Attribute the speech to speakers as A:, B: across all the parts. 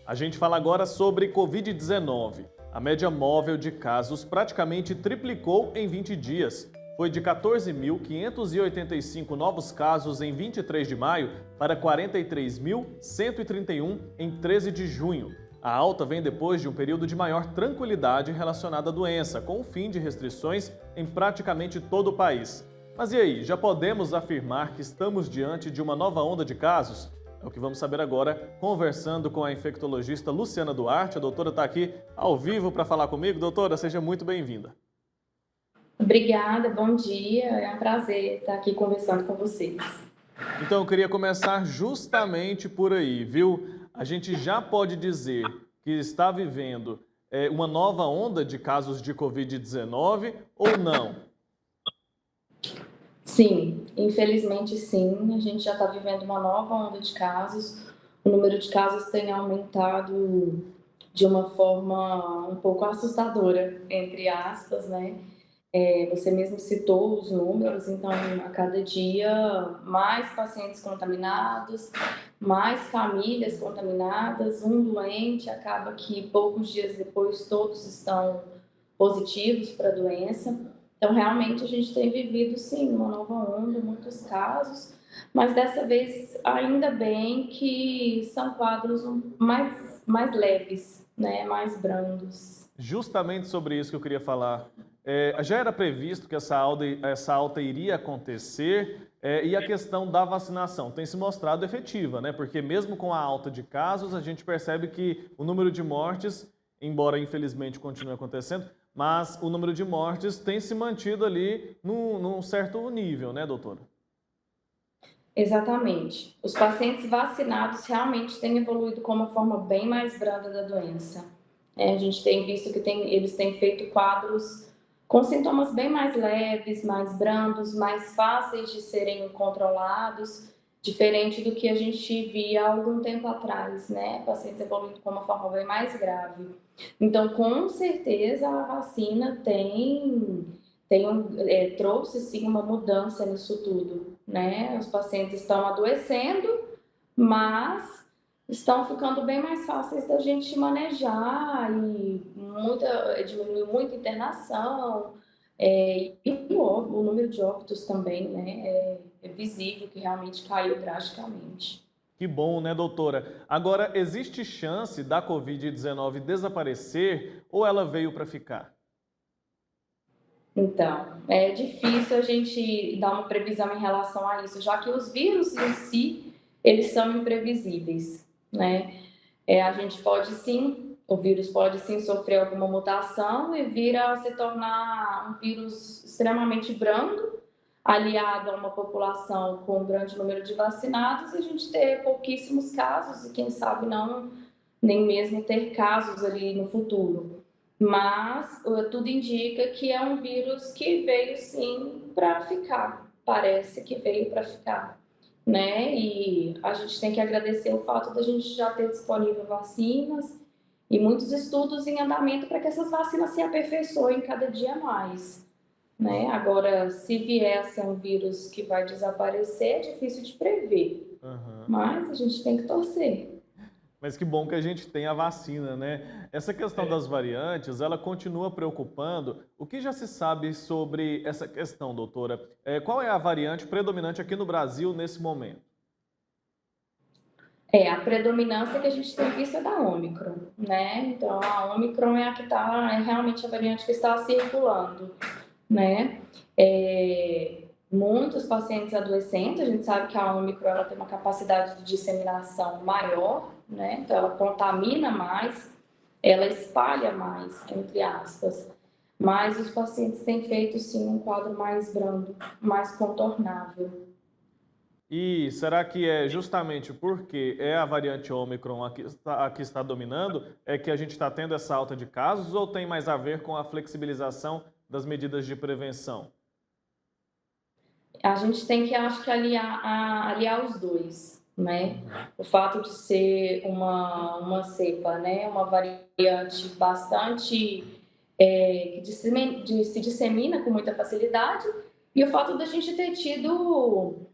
A: A gente fala agora sobre Covid-19. A média móvel de casos praticamente triplicou em 20 dias. Foi de 14.585 novos casos em 23 de maio para 43.131 em 13 de junho. A alta vem depois de um período de maior tranquilidade relacionada à doença, com o fim de restrições em praticamente todo o país. Mas e aí, já podemos afirmar que estamos diante de uma nova onda de casos? É o que vamos saber agora, conversando com a infectologista Luciana Duarte. A doutora está aqui ao vivo para falar comigo. Doutora, seja muito bem-vinda.
B: Obrigada, bom dia. É um prazer estar aqui conversando com vocês.
A: Então, eu queria começar justamente por aí, viu? A gente já pode dizer que está vivendo uma nova onda de casos de Covid-19 ou não?
B: Sim, infelizmente sim, a gente já está vivendo uma nova onda de casos. O número de casos tem aumentado de uma forma um pouco assustadora, entre aspas, né? Você mesmo citou os números, então a cada dia mais pacientes contaminados, mais famílias contaminadas, um doente, acaba que poucos dias depois todos estão positivos para a doença. Então, realmente, a gente tem vivido, sim, uma nova onda, muitos casos, mas dessa vez, ainda bem que são quadros mais leves, né? Mais brandos.
A: Justamente sobre isso que eu queria falar. Já era previsto que essa alta iria acontecer, e a questão da vacinação tem se mostrado efetiva, né? Porque mesmo com a alta de casos, a gente percebe que o número de mortes, embora infelizmente continue acontecendo, mas o número de mortes tem se mantido ali num certo nível, né, doutora?
B: Exatamente. Os pacientes vacinados realmente têm evoluído com uma forma bem mais branda da doença. A gente tem visto que eles têm feito quadros com sintomas bem mais leves, mais brandos, mais fáceis de serem controlados, diferente do que a gente via há algum tempo atrás, né? Pacientes evoluindo com uma forma bem mais grave. Então, com certeza, a vacina trouxe sim uma mudança nisso tudo, né? Os pacientes estão adoecendo, mas estão ficando bem mais fáceis da gente manejar e diminuiu muito a internação, e o número de óbitos também, né? É visível que realmente caiu drasticamente.
A: Que bom, né, doutora? Agora, existe chance da Covid-19 desaparecer ou ela veio para ficar?
B: Então, é difícil a gente dar uma previsão em relação a isso, já que os vírus em si, eles são imprevisíveis, né? A gente pode sim, o vírus pode sim sofrer alguma mutação e vir a se tornar um vírus extremamente brando, aliado a uma população com um grande número de vacinados, e a gente ter pouquíssimos casos e quem sabe não nem mesmo ter casos ali no futuro. Mas tudo indica que é um vírus que veio sim para ficar, parece que veio para ficar, né? E a gente tem que agradecer o fato da gente já ter disponível vacinas e muitos estudos em andamento para que essas vacinas se aperfeiçoem cada dia mais, né? Agora, se vier a ser um vírus que vai desaparecer, é difícil de prever,
A: Aham.
B: mas a gente tem que torcer.
A: Mas que bom que a gente tem a vacina, né? Essa questão das variantes, ela continua preocupando. O que já se sabe sobre essa questão, doutora? Qual é a variante predominante aqui no Brasil nesse momento?
B: A predominância que a gente tem visto é da Ômicron, né? Então, a Ômicron é a que está, é realmente a variante que está circulando, né? Muitos pacientes adolescentes, a gente sabe que a Ômicron ela tem uma capacidade de disseminação maior, né? Então, ela contamina mais, ela espalha mais, entre aspas. Mas os pacientes têm feito, sim, um quadro mais brando, mais contornável.
A: E será que é justamente porque é a variante Ômicron a que está dominando, é que a gente está tendo essa alta de casos, ou tem mais a ver com a flexibilização das medidas de prevenção?
B: A gente tem que, acho que, aliar os dois, né?
A: Uhum.
B: O fato de ser uma cepa, né? Uma variante bastante que se dissemina com muita facilidade, e o fato da gente ter tido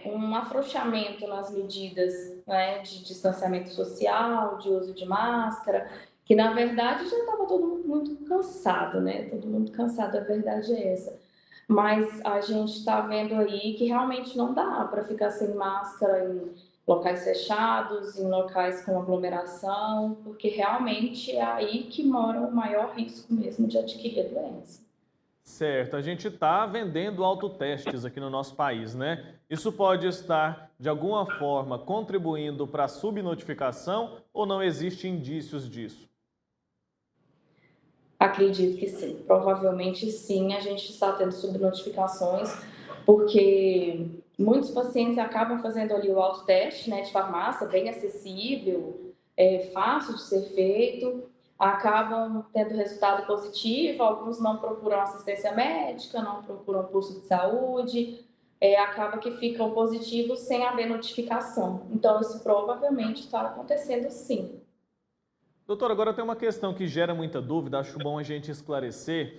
B: um afrouxamento nas medidas, né, de distanciamento social, de uso de máscara, que na verdade já estava todo mundo muito cansado, né? Todo mundo cansado, a verdade é essa. Mas a gente está vendo aí que realmente não dá para ficar sem máscara em locais fechados, em locais com aglomeração, porque realmente é aí que mora o maior risco mesmo de adquirir a doença.
A: Certo, a gente está vendendo autotestes aqui no nosso país, né? Isso pode estar, de alguma forma, contribuindo para a subnotificação ou não existe indícios disso?
B: Acredito que sim, provavelmente sim, a gente está tendo subnotificações, porque muitos pacientes acabam fazendo ali o autoteste, né, de farmácia, bem acessível, fácil de ser feito, acabam tendo resultado positivo, alguns não procuram assistência médica, não procuram posto de saúde, acaba que ficam positivos sem haver notificação. Então, isso provavelmente está acontecendo sim.
A: Doutor, agora tem uma questão que gera muita dúvida, acho bom a gente esclarecer.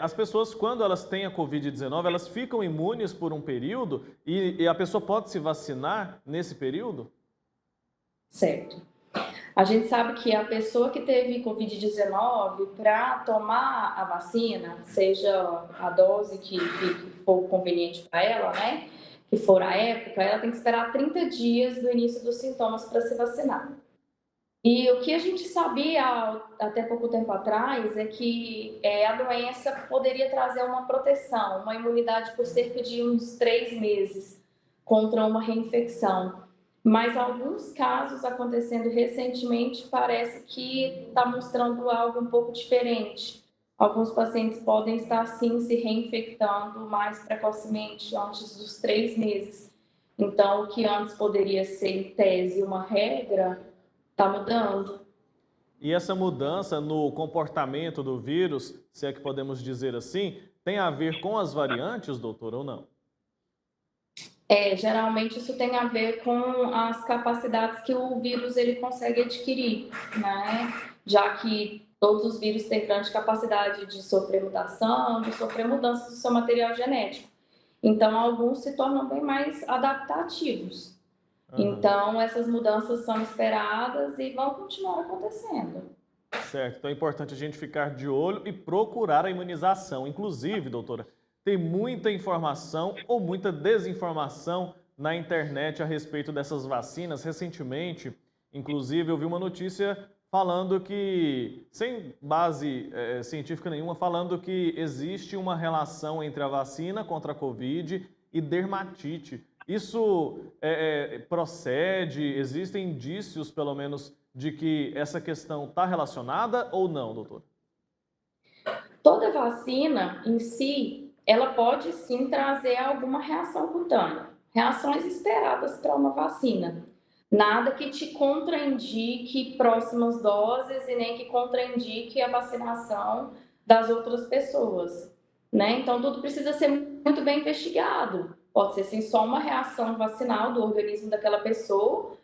A: As pessoas, quando elas têm a Covid-19, elas ficam imunes por um período e a pessoa pode se vacinar nesse período?
B: Certo. A gente sabe que a pessoa que teve Covid-19, para tomar a vacina, seja a dose que for conveniente para ela, né? Que for a época, ela tem que esperar 30 dias do início dos sintomas para se vacinar. E o que a gente sabia até pouco tempo atrás é que a doença poderia trazer uma proteção, uma imunidade por cerca de uns 3 meses contra uma reinfecção. Mas alguns casos acontecendo recentemente parece que está mostrando algo um pouco diferente. Alguns pacientes podem estar sim se reinfectando mais precocemente, antes dos 3 meses. Então, o que antes poderia ser, em tese, uma regra, está mudando.
A: E essa mudança no comportamento do vírus, se é que podemos dizer assim, tem a ver com as variantes, doutor, ou não?
B: Geralmente isso tem a ver com as capacidades que o vírus ele consegue adquirir, né? Já que todos os vírus têm grande capacidade de sofrer mutação, de sofrer mudanças do seu material genético. Então, alguns se tornam bem mais adaptativos.
A: Aham.
B: Então, essas mudanças são esperadas e vão continuar acontecendo.
A: Certo, então é importante a gente ficar de olho e procurar a imunização. Inclusive, doutora, tem muita informação ou muita desinformação na internet a respeito dessas vacinas. Recentemente, inclusive, eu vi uma notícia falando que, sem base científica nenhuma, falando que existe uma relação entre a vacina contra a Covid e dermatite. Isso procede? Existem indícios, pelo menos, de que essa questão está relacionada ou não, doutor?
B: Toda vacina em si, ela pode sim trazer alguma reação cutânea, reações esperadas para uma vacina. Nada que te contraindique próximas doses e nem que contraindique a vacinação das outras pessoas, né? Então tudo precisa ser muito bem investigado. Pode ser sim só uma reação vacinal do organismo daquela pessoa,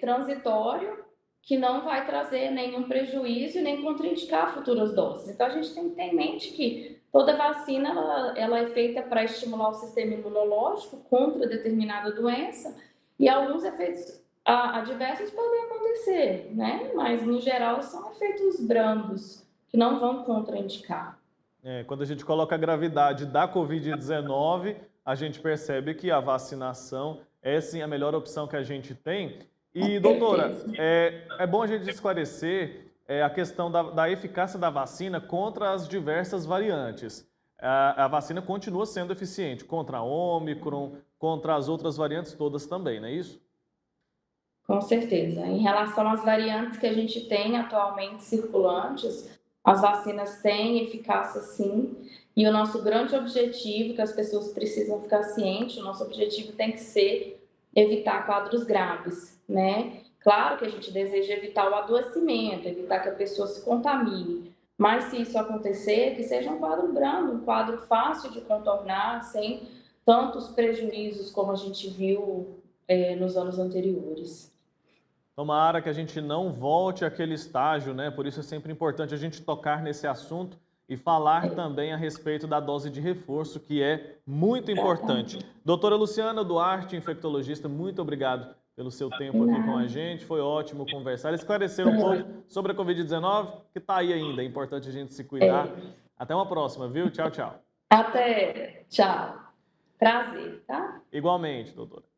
B: transitório, que não vai trazer nenhum prejuízo e nem contraindicar futuras doses. Então, a gente tem que ter em mente que toda vacina ela é feita para estimular o sistema imunológico contra determinada doença e alguns efeitos adversos podem acontecer, né? Mas, no geral, são efeitos brandos que não vão contraindicar.
A: Quando a gente coloca a gravidade da Covid-19, a gente percebe que a vacinação é sim a melhor opção que a gente tem.
B: Com
A: E, doutora,
B: certeza.
A: é bom a gente esclarecer a questão da eficácia da vacina contra as diversas variantes. A vacina continua sendo eficiente contra a Ômicron, contra as outras variantes todas também, não é isso?
B: Com certeza. Em relação às variantes que a gente tem atualmente circulantes, as vacinas têm eficácia sim, e o nosso grande objetivo, que as pessoas precisam ficar cientes, o nosso objetivo tem que ser evitar quadros graves, né? Claro que a gente deseja evitar o adoecimento, evitar que a pessoa se contamine, mas se isso acontecer, que seja um quadro brando, um quadro fácil de contornar, sem tantos prejuízos como a gente viu, nos anos anteriores.
A: Tomara que a gente não volte àquele estágio, né? Por isso é sempre importante a gente tocar nesse assunto e falar também a respeito da dose de reforço, que é muito importante. Doutora Luciana Duarte, infectologista, muito obrigado pelo seu tempo aqui com a gente. Foi ótimo conversar, esclarecer um pouco sobre a Covid-19, que está aí ainda. É importante a gente se cuidar. Até uma próxima, viu? Tchau, tchau.
B: Até. Tchau. Prazer, tá?
A: Igualmente, doutora.